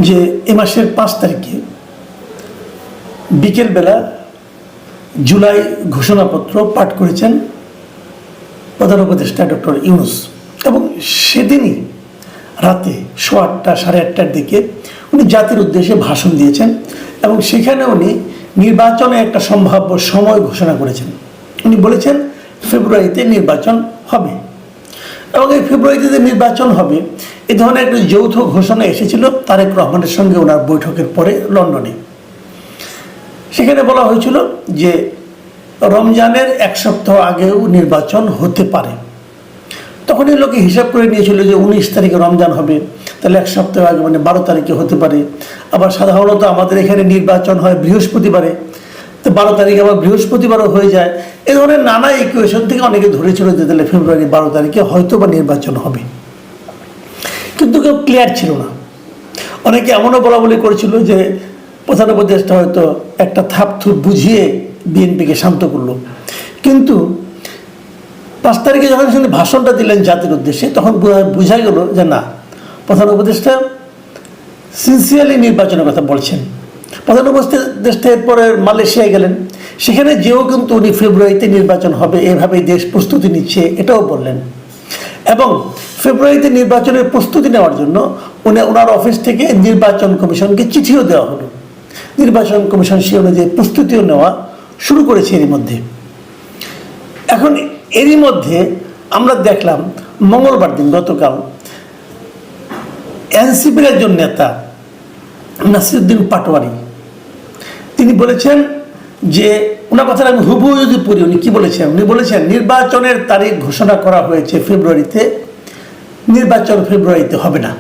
যে এ মাসের 5 তারিখে বিকেলবেলা জুলাই ঘোষণাপত্র পাঠ করেছেন প্রধান উপদেষ্টা ডক্টর ইউনূস, এবং সেদিনই রাতে 8:15 সাড়ে 8টার দিকে উনি জাতির উদ্দেশ্যে ভাষণ দিয়েছেন এবং সেখানে উনি নির্বাচনে একটা সম্ভাব্য সময় ঘোষণা করেছেন। উনি বলেছেন ফেব্রুয়ারিতে নির্বাচন হবে, এবং এই ফেব্রুয়ারিতে নির্বাচন হবে এ ধরনের একটা যৌথ ঘোষণা এসেছিল তারেক রহমানের সঙ্গে ওনার বৈঠকের পরে লন্ডনে। সেখানে বলা হয়েছিল যে রমজানের 1 সপ্তাহ আগেও নির্বাচন হতে পারে। তখনই লোকে হিসাব করে নিয়েছিল যে 19 তারিখে রমজান হবে, তাহলে 1 সপ্তাহ আগে মানে 12 তারিখে হতে পারে। আবার সাধারণত আমাদের এখানে নির্বাচন হয় বৃহস্পতিবারে, তো 12 তারিখে আবার বৃহস্পতিবারও হয়ে যায়। এই ধরনের নানা ইকুয়েশন থেকে অনেকে ধরেছিল যে তাহলে ফেব্রুয়ারি 12 তারিখে হয়তো বা নির্বাচন হবে, কিন্তু কেউ ক্লিয়ার ছিল না। অনেকে এমনও বলা বলি করেছিল যে প্রধান উপদেষ্টা হয়তো একটা থাপথুপ বুঝিয়ে বিএনপিকে শান্ত করলো, কিন্তু 5 তারিখে যখন তিনি ভাষণটা দিলেন জাতির উদ্দেশ্যে তখন বোঝা গেল যে না, প্রধান উপদেষ্টা সিনসিয়ারলি নির্বাচনের কথা বলছেন। প্রধান উপদেষ্টা এরপরে মালয়েশিয়ায় গেলেন, সেখানে যেও কিন্তু উনি ফেব্রুয়ারিতে নির্বাচন হবে এভাবেই দেশ প্রস্তুতি নিচ্ছে এটাও বললেন, এবং ফেব্রুয়ারিতে নির্বাচনের প্রস্তুতি নেওয়ার জন্য ওনার অফিস থেকে নির্বাচন কমিশনকে চিঠিও দেওয়া হলো। নির্বাচন কমিশন সে অনুযায়ী প্রস্তুতিও নেওয়া শুরু করেছে এরই মধ্যে। এখন এরই মধ্যে আমরা দেখলাম মঙ্গলবার দিন গতকাল এনসিপির একজন নেতা নাসিরউদ্দিন পাটোয়ারি তিনি বলেছেন যে, ওনার কথাটা আমি হুবহু যদি পড়ি, উনি কি বলেছেন? উনি বলেছেন নির্বাচনের তারিখ ঘোষণা করা হয়েছে ফেব্রুয়ারিতে, নির্বাচন ফেব্রুয়ারিতে হবে না।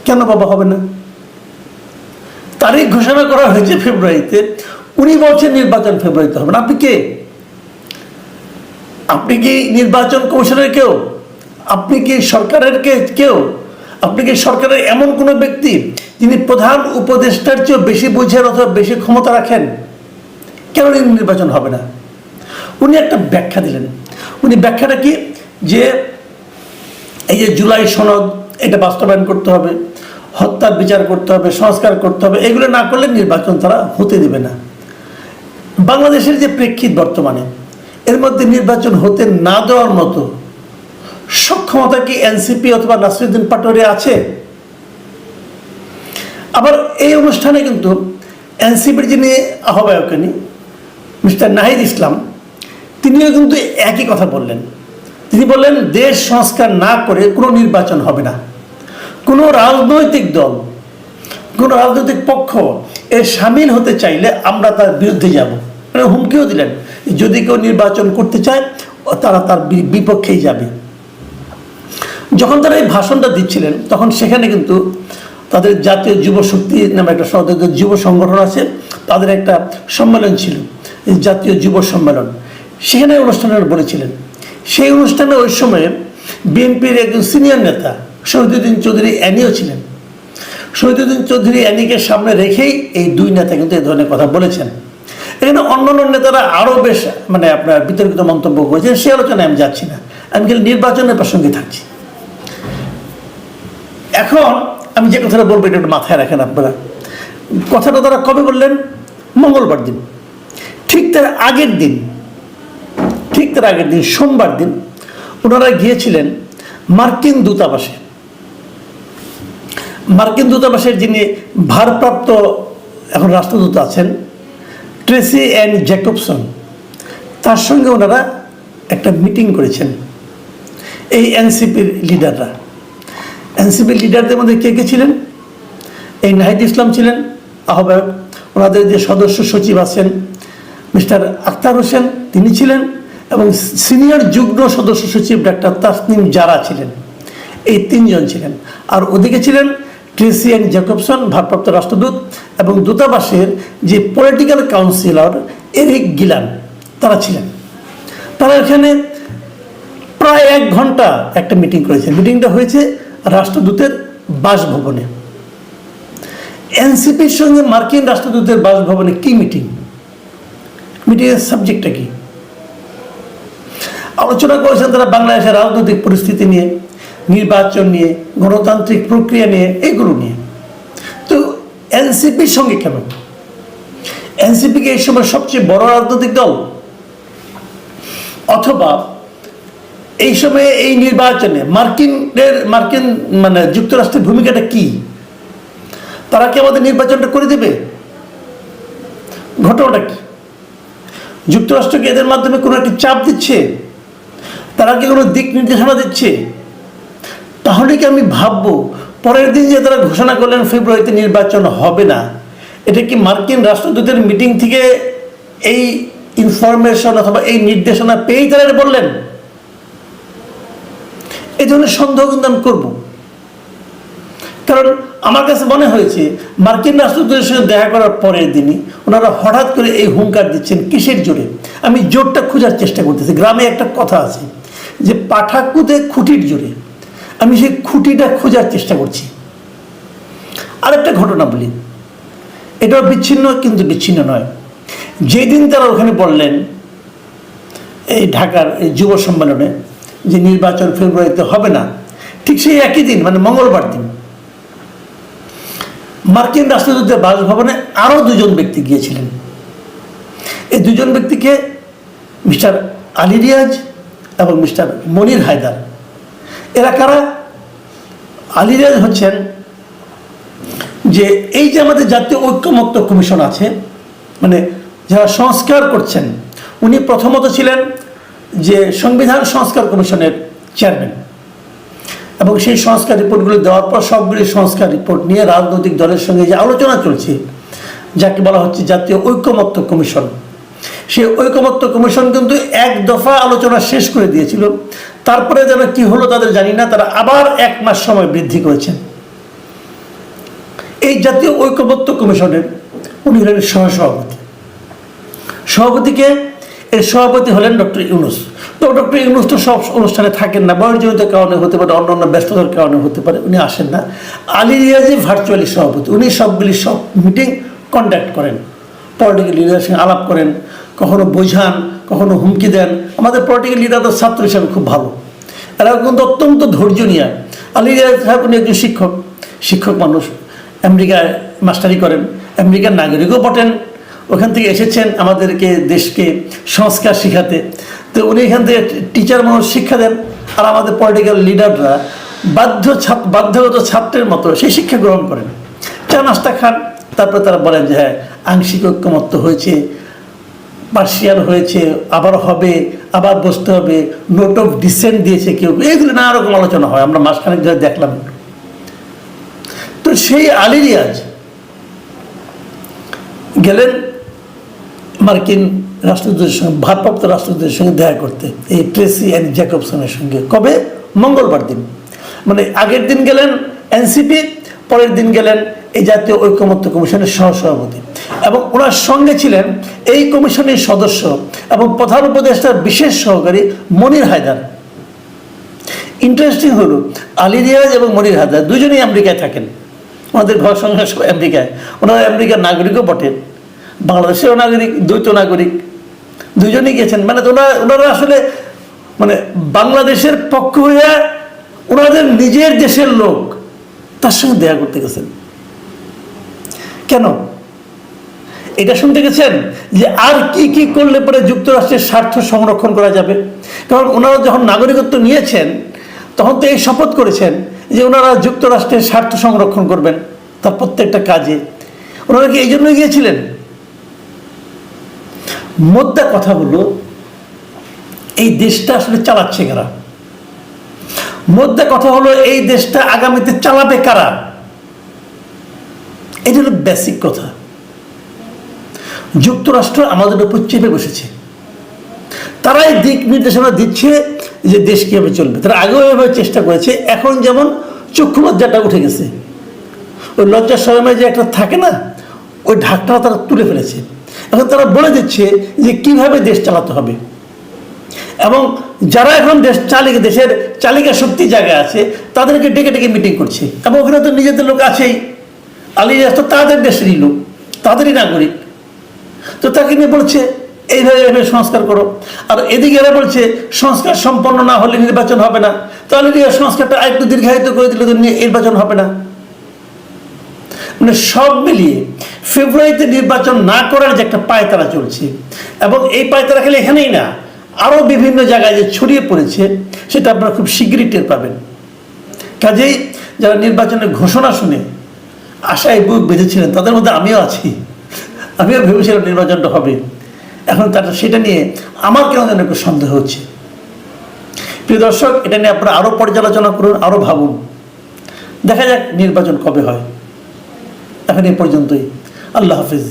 কেন বাবা হবে না? তারিখ ঘোষণা করা হয়েছে ফেব্রুয়ারিতে, উনি বলছেন নির্বাচন ফেব্রুয়ারিতে হবে না। আপনি কে? আপনি কি নির্বাচন কমিশনের কেউ? আপনি কি সরকারের কেউ? আপনি কি সরকারের এমন কোনো ব্যক্তি যিনি প্রধান উপদেষ্টার চেয়েও বেশি বুঝেন অথবা বেশি ক্ষমতা রাখেন? কেন নির্বাচন হবে না? উনি একটা ব্যাখ্যা দিলেন। উনি ব্যাখ্যাটা কি, যে এই যে জুলাই সনদ এটা বাস্তবায়ন করতে হবে, হত্যার বিচার করতে হবে, সংস্কার করতে হবে, এগুলো না করলে নির্বাচন তারা হতে দেবে না। বাংলাদেশের যে প্রেক্ষিত বর্তমানে, এর মধ্যে নির্বাচন হতে না দেওয়ার মতো সক্ষমতা কি এনসিপি অথবা নাসিরউদ্দিন পাটোয়ারি আছে? আবার এই অনুষ্ঠানে কিন্তু এনসিপির যিনি আহ্বায়ক মিস্টার নাহিদ ইসলাম, তিনিও কিন্তু একই কথা বললেন। তিনি বললেন দেশ সংস্কার না করে কোনো নির্বাচন হবে না। কোনো রাজনৈতিক দল, কোনো রাজনৈতিক পক্ষ এর সামিল হতে চাইলে আমরা তার বিরুদ্ধে যাব। মানে হুমকিও দিলেন যদি কেউ নির্বাচন করতে চায় তারা তার বিপক্ষেই যাবে। যখন তারা এই ভাষণটা দিচ্ছিলেন তখন সেখানে কিন্তু তাদের জাতীয় যুব শক্তি নামে একটা যুব সংগঠন আছে, তাদের একটা সম্মেলন ছিল, জাতীয় যুব সম্মেলন। সেখানে অনুষ্ঠানে বলেছিলেন, সেই অনুষ্ঠানে ওই সময়ে বিএনপির একজন সিনিয়র নেতা শহীদুদ্দিন চৌধুরী অ্যানিও ছিলেন। শহীদুদ্দিন চৌধুরী অ্যানিকে সামনে রেখেই এই দুই নেতা কিন্তু এই ধরনের কথা বলেছেন। এখানে অন্যান্য নেতারা আরও বেশ আপনার বিতর্কিত মন্তব্য করেছেন, সে আলোচনায় আমি যাচ্ছি না, আমি খালি নির্বাচনের প্রসঙ্গে থাকছি। এখন আমি যে কথাটা বলবো এটা একটু মাথায় রাখেন আপনারা। কথাটা তারা কবে বললেন? মঙ্গলবার দিন। ঠিক তার আগের দিন সোমবার দিন ওনারা গিয়েছিলেন মার্কিন দূতাবাসে। মার্কিন দূতাবাসের যিনি ভারপ্রাপ্ত এখন রাষ্ট্রদূত আছেন ট্রেসি অ্যান জ্যাকবসন, তার সঙ্গে ওনারা একটা মিটিং করেছেন এই এনসিপির লিডাররা। এনসিপির লিডারদের মধ্যে কে কে ছিলেন? এই নাহিদ ইসলাম ছিলেন আহ্বায়ক, ওনাদের যে সদস্য সচিব আছেন মিস্টার আখতার হোসেন তিনি ছিলেন, এবং সিনিয়র যুগ্ম সদস্য সচিব ডাক্তার তাসনিম জারা ছিলেন। এই 3 জন ছিলেন। আর ওদিকে ছিলেন ট্রেসি অ্যান জ্যাকবসন ভারপ্রাপ্ত রাষ্ট্রদূত, এবং দূতাবাসের যে পলিটিক্যাল কাউন্সিলর এরিক গিলান তারা ছিলেন। তারা এখানে প্রায় 1 ঘন্টা একটা মিটিং করেছেন। মিটিংটা হয়েছে রাষ্ট্রদূতের বাসভবনে। এনসিপির সঙ্গে মার্কিন রাষ্ট্রদূতের বাসভবনে কি মিটিং? মিটিংয়ের সাবজেক্টটা কি? আলোচনা করেছেন তারা বাংলাদেশের রাজনৈতিক পরিস্থিতি নিয়ে, নির্বাচন নিয়ে, গণতান্ত্রিক প্রক্রিয়া নিয়ে, এগুলো নিয়ে। এনসিপির সঙ্গে কেন? এনসিপিকে এই সময় সবচেয়ে বড় রাজনৈতিক দল, অথবা এই সময়ে এই নির্বাচনে মার্কিন মানে যুক্তরাষ্ট্রের ভূমিকাটা কি? তারা কি আমাদের নির্বাচনটা করে দেবে? ঘটনাটা কি? যুক্তরাষ্ট্রকে এদের মাধ্যমে কোনো একটি চাপ দিচ্ছে? তারা কি কোনো দিক নির্দেশনা দিচ্ছে? তাহলে কি আমি ভাববো পরের দিন যে তারা ঘোষণা করলেন ফেব্রুয়ারিতে নির্বাচন হবে না, এটা কি মার্কিন রাষ্ট্রদূতের মিটিং থেকে এই ইনফরমেশন অথবা এই নির্দেশনা পেয়েই তারা এটা বললেন? এই ধরনের সন্দেহ কিন্তু আমি করবো। কারণ আমার কাছে মনে হয়েছে মার্কিন রাষ্ট্রদূতের সঙ্গে দেখা করার পরের দিনই ওনারা হঠাৎ করে এই হুঙ্কার দিচ্ছেন। কিসের জোরে? আমি জোরটা খোঁজার চেষ্টা করতেছি। গ্রামে একটা কথা আছে যে পাঠা কুদে খুঁটির জোরে। আমি সেই খুঁটিটা খোঁজার চেষ্টা করছি। আরেকটা ঘটনা বলি, এটাও বিচ্ছিন্ন কিন্তু বিচ্ছিন্ন নয়। যেদিন তারা ওখানে বললেন এই ঢাকার এই যুব সম্মেলনে যে নির্বাচন ফেব্রুয়ারিতে হবে না, ঠিক সেই একই দিন মানে মঙ্গলবার দিন মার্কিন রাষ্ট্রদূতের বাসভবনে আরও দুজন ব্যক্তি গিয়েছিলেন। এই দুজন ব্যক্তিকে মিস্টার আলী রিয়াজ এবং মিস্টার মনির হায়দার। এরা কারা? আলী রিয়াজ হচ্ছেন যে এই যে আমাদের জাতীয় ঐক্যমত্য কমিশন আছে, মানে যারা সংস্কার করছেন, উনি প্রথমত ছিলেন যে সংবিধান সংস্কার কমিশনের চেয়ারম্যান, এবং সেই সংস্কার রিপোর্টগুলি দেওয়ার পর সবগুলি সংস্কার রিপোর্ট নিয়ে রাজনৈতিক দলের সঙ্গে যে আলোচনা চলছে, যাকে বলা হচ্ছে জাতীয় ঐক্যমত্য কমিশন, সেই ঐক্যমত্য কমিশন কিন্তু এক দফা আলোচনা শেষ করে দিয়েছিল। তারপরে যেন কি হলো তাদের জানি না, তারা আবার 1 মাস সময় বৃদ্ধি করেছেন। এই জাতীয় ঐক্যমত্য কমিশনের উনি হলেন সহসভাপতি। সভাপতিকে এর সভাপতি হলেন ডক্টর ইউনূস। তো ডক্টর ইউনূস তো সব অনুষ্ঠানে থাকেন না, বয়সজনিত কারণে হতে পারে, অন্য ব্যস্ততার কারণে হতে পারে, উনি আসেন না। আলী রিয়াজি ভার্চুয়ালি সভাপতি, উনি সব মিটিং কন্ডাক্ট করেন, পলিটিক্যাল লিডারের সঙ্গে আলাপ করেন, কখনো বোঝান, কখনো হুমকি দেন। আমাদের পলিটিক্যাল লিডার তো ছাত্র হিসাবে খুব ভালো, এরা কিন্তু অত্যন্ত ধৈর্য নিয়ে। আলী রিয়াজ সাহেব উনি একজন শিক্ষক মানুষ, আমেরিকায় মাস্টারি করেন, আমেরিকার নাগরিকও বটেন, ওখান থেকে এসেছেন আমাদেরকে দেশকে সংস্কার শিখাতে। তো উনি এখান থেকে টিচার মানুষ শিক্ষা দেন, আর আমাদের পলিটিক্যাল লিডাররা বাধ্যগত ছাত্রের মতো সেই শিক্ষা গ্রহণ করেন, চা নাস্তা খান, তারপরে তারা বলেন যে হ্যাঁ আংশিক ঐক্যমত্য হয়েছে, পার্সিয়াল হয়েছে, আবার হবে, আবার বসতে হবে, নোট অফ ডিসেন্ট দিয়েছে কেউ, এইগুলো নানা রকম আলোচনা হয়, আমরা মাসখানেক ধরে দেখলাম। তো সেই আলী রিয়াজ গেলেন মার্কিন রাষ্ট্রদূতের সঙ্গে, ভারপ্রাপ্ত রাষ্ট্রদূতের সঙ্গে দেখা করতে, এই ট্রেসি অ্যান্ড জ্যাকবসনের সঙ্গে। কবে? মঙ্গলবার দিন। মানে আগের দিন গেলেন এনসিপি, পরের দিন গেলেন এই জাতীয় ঐক্যমত্য কমিশনের সহসভাপতি, এবং ওনার সঙ্গে ছিলেন এই কমিশনের সদস্য এবং প্রধান উপদেষ্টার বিশেষ সহকারী মনির হায়দার। ইন্টারেস্টিং হলো আলী রিয়াজ এবং মনির হায়দার দুজনেই আমেরিকায় থাকেন, আমাদের ঘর সংসার সব আমেরিকায়। ওনারা আমেরিকার নাগরিকও বটেন, বাংলাদেশেরও নাগরিক, দ্বৈত নাগরিক, দুজনেই গেছেন। মানে ওনারা আসলে মানে বাংলাদেশের পক্ষ হয়ে ওনাদের নিজের দেশের লোক তার সঙ্গে দেখা করতে গেছেন। কেন? এটা শুনতে গেছেন যে আর কি কি করলে পরে যুক্তরাষ্ট্রের স্বার্থ সংরক্ষণ করা যাবে। কারণ ওনারা যখন নাগরিকত্ব নিয়েছেন তখন তো এই শপথ করেছেন যে ওনারা যুক্তরাষ্ট্রের স্বার্থ সংরক্ষণ করবেন তার প্রত্যেকটা কাজে। ওনারা কি এই জন্যই গিয়েছিলেন? মোদ্দা কথা হলো এই দেশটা আসলে চালাচ্ছে কারা? মোদ্দা কথা হলো এই দেশটা আগামীতে চালাবে কারা? এটা হলো বেসিক কথা। যুক্তরাষ্ট্র আমাদের উপর চেপে বসেছে, তারাই দিক নির্দেশনা দিচ্ছে যে দেশ কীভাবে চলবে। তারা আগেও এভাবে চেষ্টা করেছে, এখন যেমন চক্ষু লজ্জাটা উঠে গেছে, ওই লজ্জার সময় যে একটা থাকে না, ওই ঢাকটা তারা তুলে ফেলেছে। এখন তারা বলে দিচ্ছে যে কিভাবে দেশ চালাতে হবে, এবং যারা এখন দেশের চালিকা শক্তি জায়গায় আছে তাদেরকে ডেকে ডেকে মিটিং করছে। এবং ওখানে তো নিজেদের লোক আছেই, আলী রিয়াজ তো তাদের দেশেরই লোক, তাদেরই নাগরিক, তো তাকে নিয়ে বলছে এইভাবে এইভাবে সংস্কার করো। আর এদিকে এরা বলছে সংস্কার সম্পন্ন না হলে নির্বাচন হবে না, তাহলে সংস্কারটা আরেকটু দীর্ঘায়িত করে দিলে তো নির্বাচন হবে না। মানে সব মিলিয়ে ফেব্রুয়ারিতে নির্বাচন না করার যে একটা পায়তারা চলছে, এবং এই পায়তারা খালি এখানেই না, আরও বিভিন্ন জায়গায় যে ছড়িয়ে পড়েছে, সেটা আপনারা খুব শীঘ্রই টের পাবেন। কাজেই যারা নির্বাচনের ঘোষণা শুনে আশায় বুক বেঁধেছিলেন, তাদের মধ্যে আমিও আছি। আমিও ভেবেছিলাম নির্বাচনটা হবে, এখন তারা সেটা নিয়ে আমার কেন যেন একটু সন্দেহ হচ্ছে। প্রিয় দর্শক, এটা নিয়ে আপনারা আরও পর্যালোচনা করুন, আরও ভাবুন, দেখা যাক নির্বাচন কবে হয়। এখন এই পর্যন্তই। আল্লাহ হাফিজ।